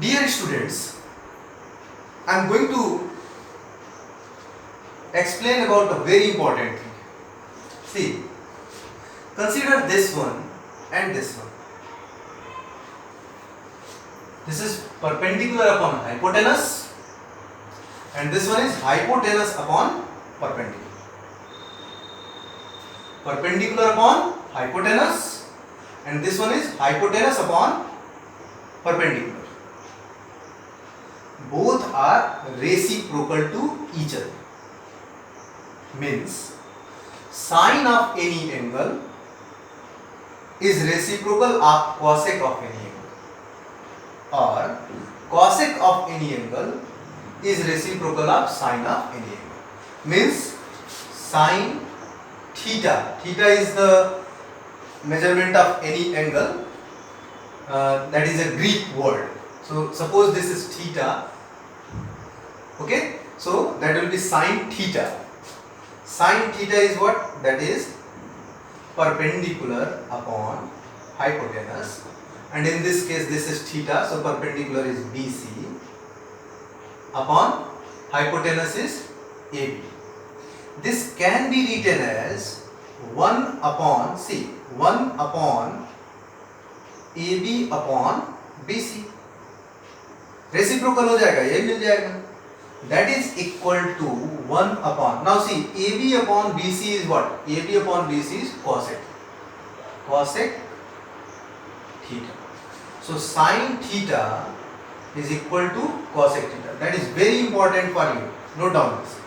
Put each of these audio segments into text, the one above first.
Dear students, I am going to explain about a very important thing. See, consider this one and this one. This is perpendicular upon hypotenuse and this one is hypotenuse upon perpendicular. Perpendicular upon hypotenuse and this one is hypotenuse upon perpendicular. Both are reciprocal to each other. Means sine of any angle is reciprocal of cosec of any angle, or cosec of any angle is reciprocal of sine of any angle. Means sine theta, theta is the measurement of any angle, that is a Greek word. So suppose this is theta, okay, so that will be sine theta. Sine theta is what? That is perpendicular upon hypotenuse, and in this case this is theta, so perpendicular is BC upon hypotenuse is AB. This can be written as 1 upon, see, 1 upon AB upon BC. Reciprocal हो जाएगा, यही मिल जाएगा. That is equal to 1 upon, now see, AB upon BC is what? AB upon BC is cosec theta. So sine theta is equal to cosec theta. That is very important for you. Note down this.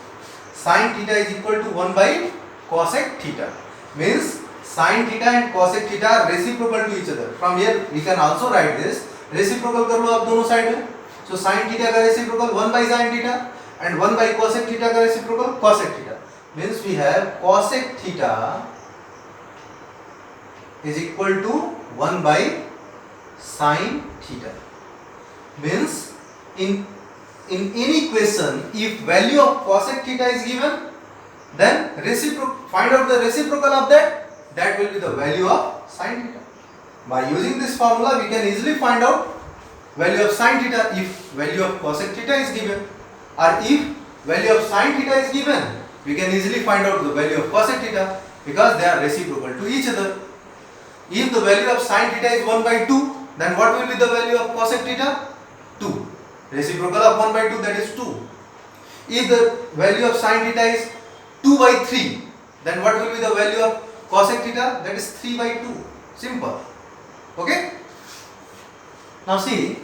Sine theta is equal to 1 by cosec theta. Means sine theta and cosec theta are reciprocal to each other. From here we can also write this. Reciprocal कर लो आप दोनों side में. So sin theta का reciprocal 1 by sin theta and 1 by cosec theta का reciprocal cosec theta. Means we have cosec theta is equal to 1 by sin theta. Means in any question, if value of cosec theta is given, then find out the reciprocal of that will be the value of sin theta. By using this formula we can easily find out value of sin theta if value of cosec theta is given, or if value of sin theta is given, we can easily find out the value of cosec theta because they are reciprocal to each other. If the value of sin theta is 1 by 2, then what will be the value of cosec theta? 2. Reciprocal of 1 by 2, that is 2. If the value of sin theta is 2 by 3, then what will be the value of cosec theta? That is 3 by 2. Simple. Okay? Now see,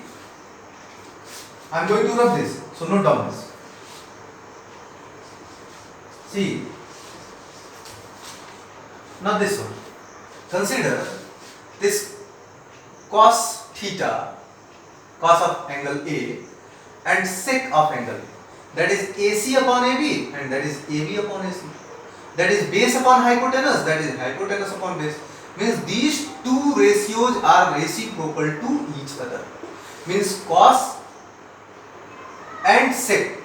I am going to rub this, so note down this. See, now this one. Consider this cos theta, cos of angle A, and sec of angle A. That is AC upon AB and that is AB upon AC. That is base upon hypotenuse, that is hypotenuse upon base. Means these two ratios are reciprocal to each other. Means cos and sec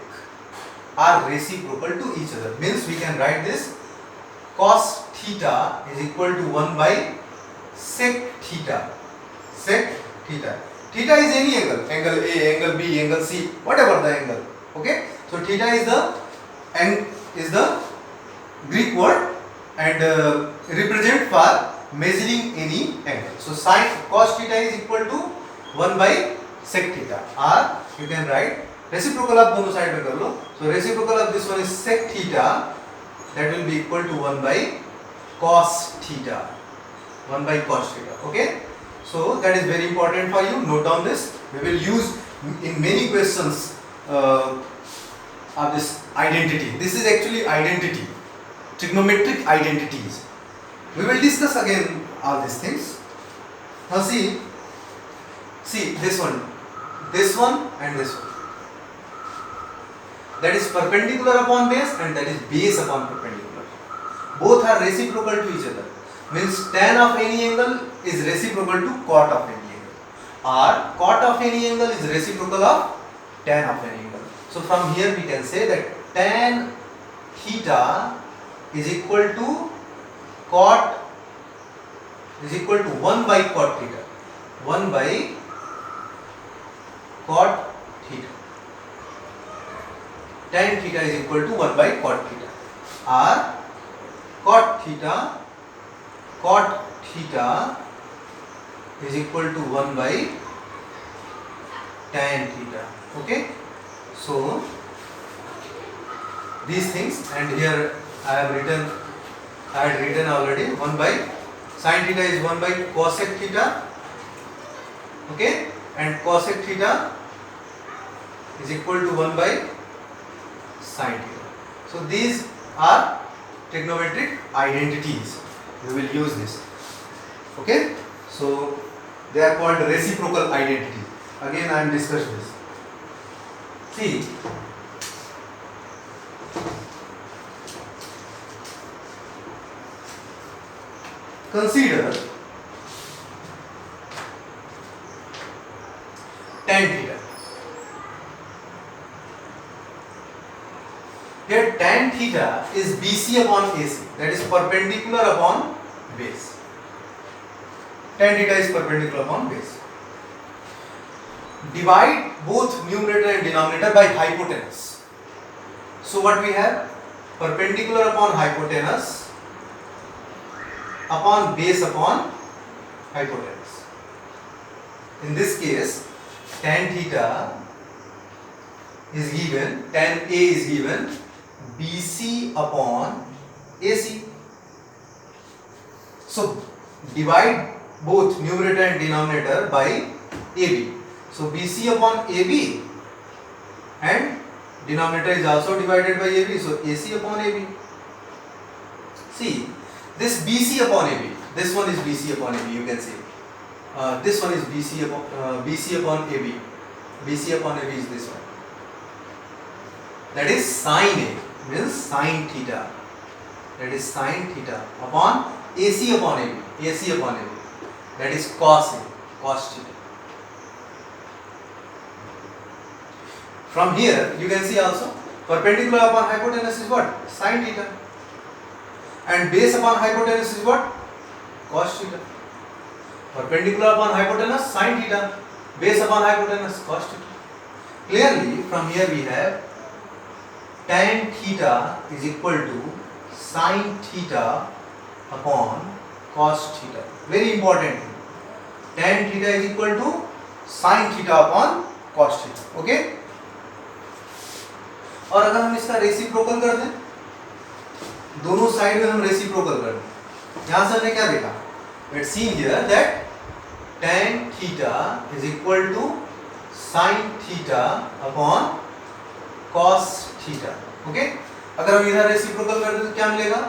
are reciprocal to each other. Means we can write this cos theta is equal to 1 by sec theta. Sec theta. Theta is any angle. Angle A, angle B, angle C, whatever the angle. Okay. So theta is the Greek word and represent for measuring any angle. So sin cos theta is equal to 1 by sec theta, or you can write reciprocal of दोनों side में कर लो. So reciprocal of this one is sec theta, that will be equal to 1 by cos theta. 1 by cos theta. Okay. So that is very important for you. Note down this. We will use in many questions of this identity. This is actually identity, trigonometric identities. We will discuss again all these things. Now see this one and this one. That is perpendicular upon base and that is base upon perpendicular. Both are reciprocal to each other. Means tan of any angle is reciprocal to cot of any angle, or cot of any angle is reciprocal of tan of any angle. So from here we can say that tan theta is equal to cot is equal to 1 by cot theta. 1 by cot tan theta is equal to 1 by cot theta, or cot theta is equal to 1 by tan theta. Okay, so these things, and here I had written already 1 by sin theta is 1 by cosec theta. Okay, and cosec theta is equal to 1 by sin theta. So these are trigonometric identities. We will use this. Okay, so they are called reciprocal identities. Again I am discussing this. See, consider tan theta. Here tan theta is BC upon AC, that is perpendicular upon base. Tan theta is perpendicular upon base. Divide both numerator and denominator by hypotenuse. So what we have? Perpendicular upon hypotenuse upon base upon hypotenuse. In this case, tan theta is given, tan A is given BC upon AC. So divide both numerator and denominator by AB. So BC upon AB, and denominator is also divided by AB. So AC upon AB. See, this BC upon AB, this one is BC upon AB, you can see. This one is BC upon AB. BC upon AB is this one. That is sin A, means sin theta. That is sin theta upon AC upon AB. AC upon AB. That is cos A, cos theta. From here you can see also perpendicular upon hypotenuse is what? Sin theta. And base upon hypotenuse is what? Cos theta. Perpendicular upon hypotenuse sin theta. Base upon hypotenuse cos theta. Clearly from here we have tan theta is equal to sin theta upon cos theta. Very important thing. Tan theta is equal to sin theta upon cos theta. Okay. और अगर हम इसका reciprocal कर दें, दोनों side में हम reciprocal कर दें, यहां से हमने क्या देखा? Let's see here that tan theta is equal to sin theta upon cos theta. Okay? अगर हम इधर रेसिप्रोकल कर दें तो क्या मिलेगा?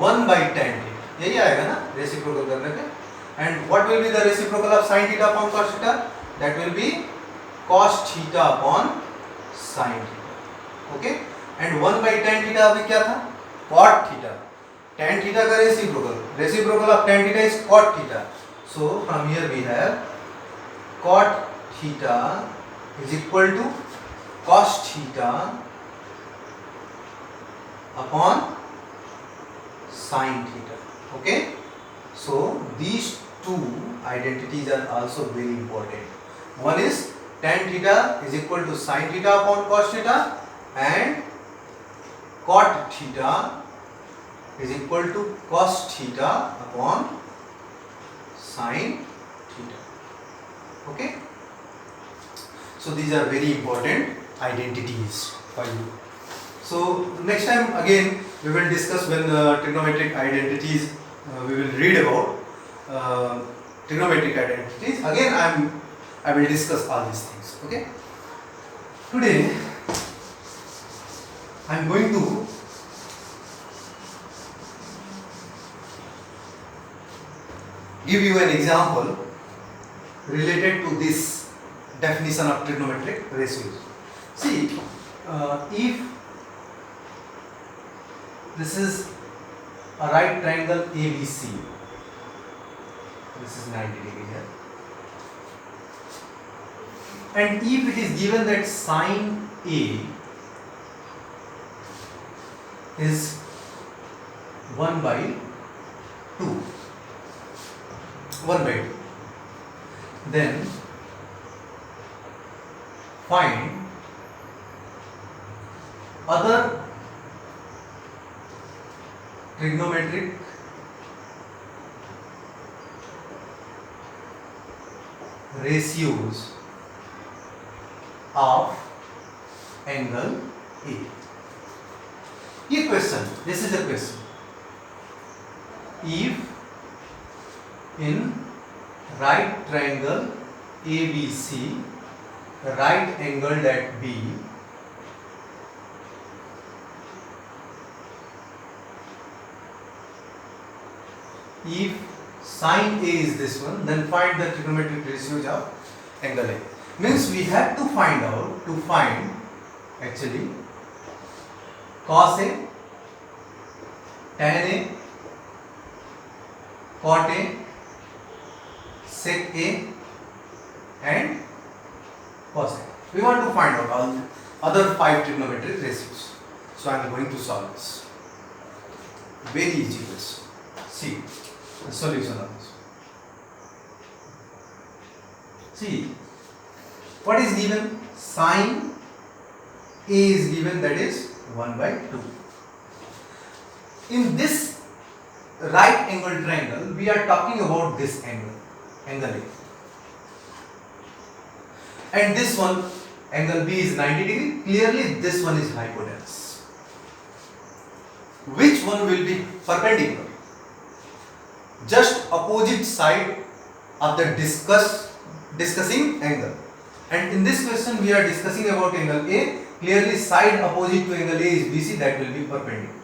1 by tan theta. यही आएगा ना रेसिप्रोकल करने पे. And what will be the reciprocal of sin theta upon cos theta? That will be cos theta upon sin theta. Okay, and 1 by tan theta अभी क्या था? cot theta. tan theta का reciprocal of tan theta is cot theta. So from here we have cot theta is equal to cos theta upon sin theta. Okay, so these two identities are also very important. One is tan theta is equal to sin theta upon cos theta, and cot theta is equal to cos theta upon sin theta. Okay, so these are very important identities for you. So next time again we will discuss when the trigonometric identities we will read about trigonometric identities. Again I will discuss all these things. Okay, today I am going to give you an example related to this definition of trigonometric ratios. See, if this is a right triangle ABC, this is 90 degree here, and if it is given that sin A is 1 by 2, 1 by 2, then find other trigonometric ratios of angle A. ये question, this is a question. If in right triangle ABC, right angled at B, if sine A is this one, then find the trigonometric ratios of angle A. Means we have to find out, to find actually cos A, tan A, cot A, sec A and cos A. We want to find out all other 5 trigonometric ratios. So I am going to solve this. Very easy question. See the solution of this. See what is given? Sin A is given, that is 1/2. In this right angle triangle, we are talking about this angle, angle A, and this one, angle B, is 90 degree. Clearly this one is hypotenuse. Which one will be perpendicular? Just opposite side of the discussing angle. And in this question we are discussing about angle A. Clearly side opposite to angle A is BC, that will be perpendicular.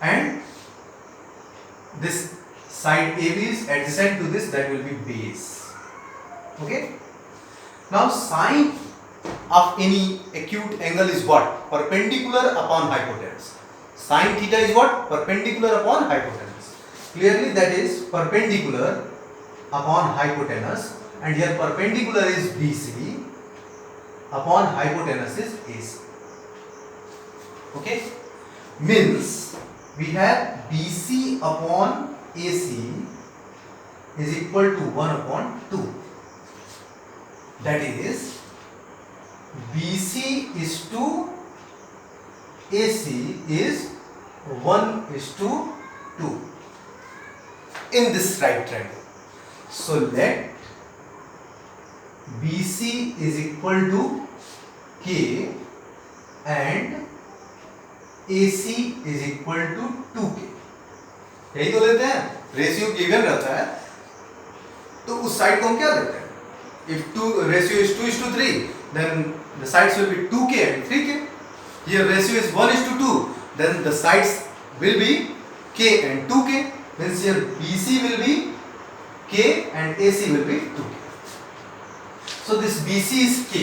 And this side AB is adjacent to this, that will be base. Okay. Now sine of any acute angle is what? Perpendicular upon hypotenuse. Sine theta is what? Perpendicular upon hypotenuse. Clearly that is perpendicular upon hypotenuse, and here perpendicular is BC, upon hypotenuse is AC. Okay. Means we have BC upon AC is equal to 1/2. That is BC is to AC is 1:2 in this right triangle. So let BC is equal to K and AC is equal to 2K. यही तो लेते हैं, ratio given रहता है तो उस side को हम क्या लेते हैं? If ratio is 2:3, then the sides will be 2K and 3K. Here ratio is 1:2, then the sides will be K and 2K. Means here BC will be K and AC will be 2K. So this BC is K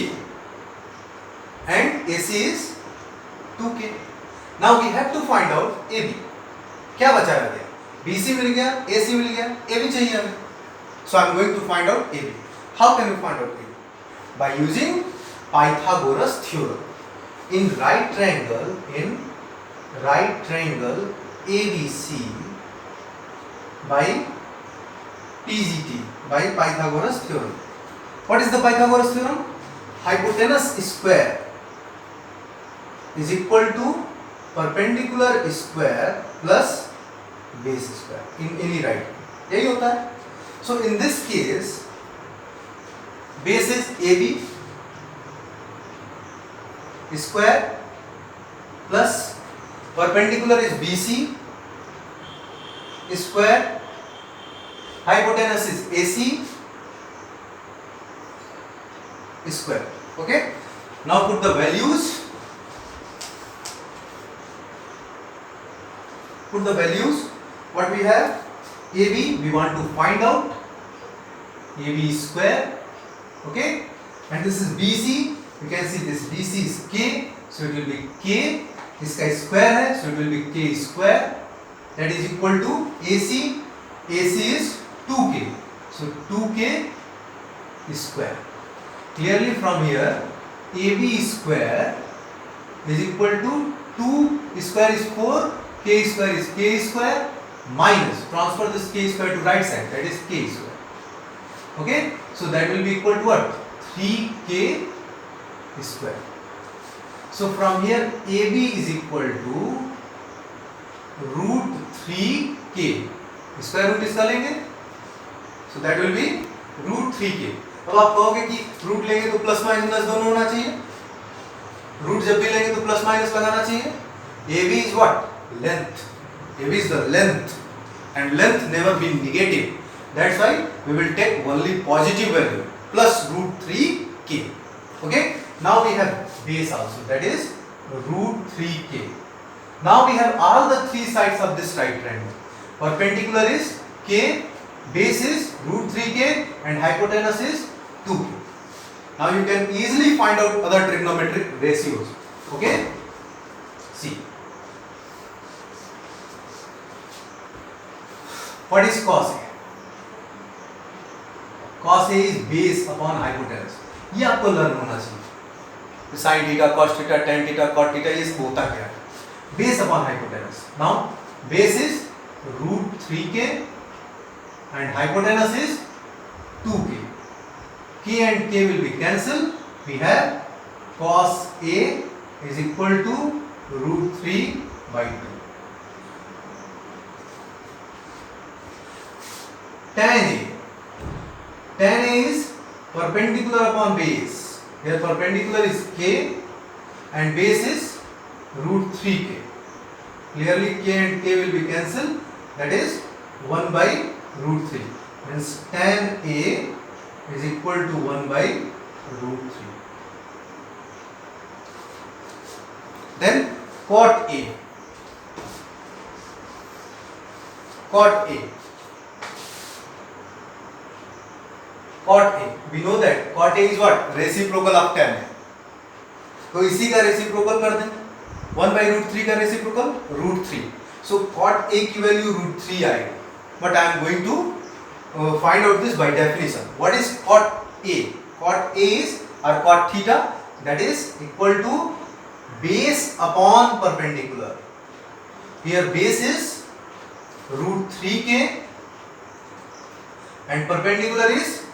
and AC is 2K. Now we have to find out AB. क्या बचा रह गया? BC मिल गया, AC मिल गया, AB चाहिए हमें. So I am going to find out AB. How can we find out AB? By using Pythagoras theorem. In right triangle ABC by PGT, by Pythagoras theorem. What is the Pythagoras theorem? Hypotenuse square is equal to perpendicular square plus base square in any right. यही होता है. So in this case base is AB square plus perpendicular is BC square, hypotenuse is AC square. Okay. Now put the values. Put the values. What we have? AB we want to find out. AB square. Okay. And this is BC. You can see this BC is K. So it will be K. इसका square है. So it will be K square. That is equal to AC. AC is 2K. So 2K square. Clearly from here AB square is equal to 2 square is 4, K square is K square minus, transfer this K square to right side, that is K square. Okay, so that will be equal to what? 3K square. So from here AB is equal to root 3k, square root इसका लेंगे, so that will be root 3k. अब आप कहोगे कि root लेंगे तो plus minus दोनों होना चाहिए, रूट जब भी लेंगे तो प्लस माइनस लगाना चाहिए. AB is what? Length. AB is the length, and length never be negative. That's why we will take only positive value plus root 3k. Okay. Now we have base also, that is root 3k. Now we have all the three sides of this right triangle. Perpendicular is k, base is root 3k, and hypotenuse is 2k. Now you can easily find out other trigonometric ratios. Okay. See. What is cos A? Cos A is base upon hypotenuse. ये आपको learn होना चाहिए. Sin theta, cos theta, tan theta, cot theta, ये सब होता क्या है? Base upon hypotenuse. Now base is root 3k and hypotenuse is 2k. K and k will be cancelled. We have cos A is equal to root 3 by 2. Tan A. Tan A is perpendicular upon base. Here perpendicular is k and base is root 3k. Clearly k and k will be cancelled. That is 1 by root 3. Means tan A is equal to 1 by root 3. Then cot A. Cot A. Cot A. We know that cot A is what? Reciprocal of tan A. तो इसी का reciprocal कर दें. 1 by root 3 का reciprocal root 3. So cot A की value root 3 आएगी. But I am going to find out this by definition. What is cot A? Cot A is or cot theta, that is equal to base upon perpendicular. Here base is root 3k and perpendicular is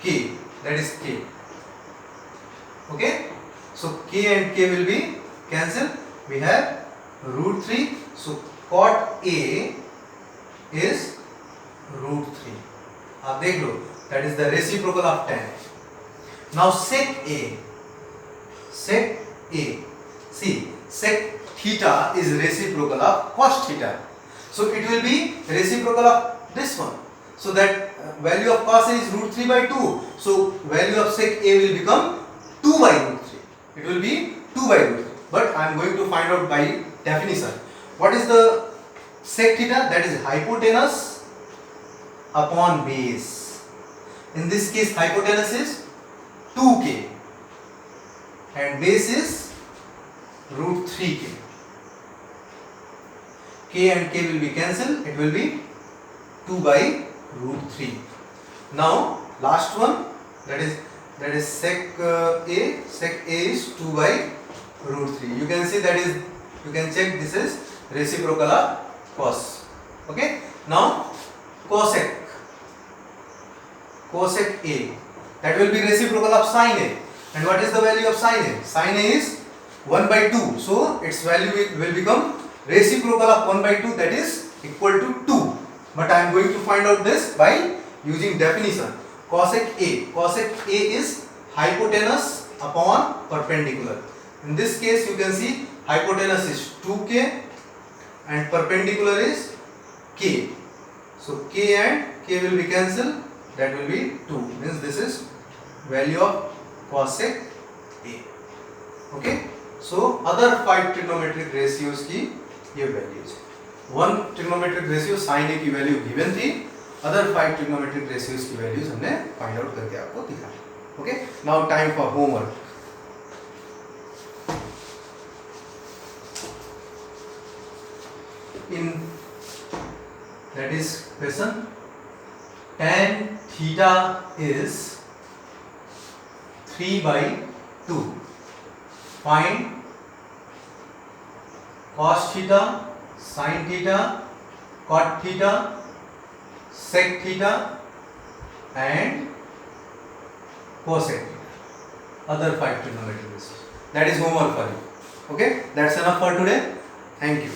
k, that is k. Okay, so k and k will be cancelled. We have root 3. So cot A is root 3. आप देख लो, that is the reciprocal of tan. Now sec A. Sec A. See, sec theta is reciprocal of cos theta. So it will be reciprocal of this one. So that value of cos A is root 3 by 2. So value of sec A will become 2 by root 3. It will be 2 by root 3. But I am going to find out by definition. What is the sec theta? That is hypotenuse upon base. In this case hypotenuse is 2k and base is root 3k. K and k will be cancelled. It will be 2 by root 3. Now last one, that is sec A. Sec A is 2 by root 3. You can see that is, you can check, this is reciprocal of cos. Okay. Now cosec. Cosec A, that will be reciprocal of sin A. And what is the value of sin A? Sin A is 1 by 2. So its value will become reciprocal of 1 by 2, that is equal to 2. But I am going to find out this by using definition. Cosec A. Cosec A is hypotenuse upon perpendicular. In this case you can see hypotenuse is 2k and perpendicular is k. So k and k will be cancelled. That will be 2. Means this is value of cosec A. Okay. So other 5 trigonometric ratios की ये values. One trigonometric ratio sin A की value given थी. Other 5 trigonometric ratios की values हमने find out करके आपको दिखाया. Okay. Now time for homework. In that is question, tan theta is 3 by 2. Find cos theta, sin theta, cot theta, sec theta and cosec theta. Other 5 trigonometric ratios. That is homework for you. Okay, that's enough for today. Thank you.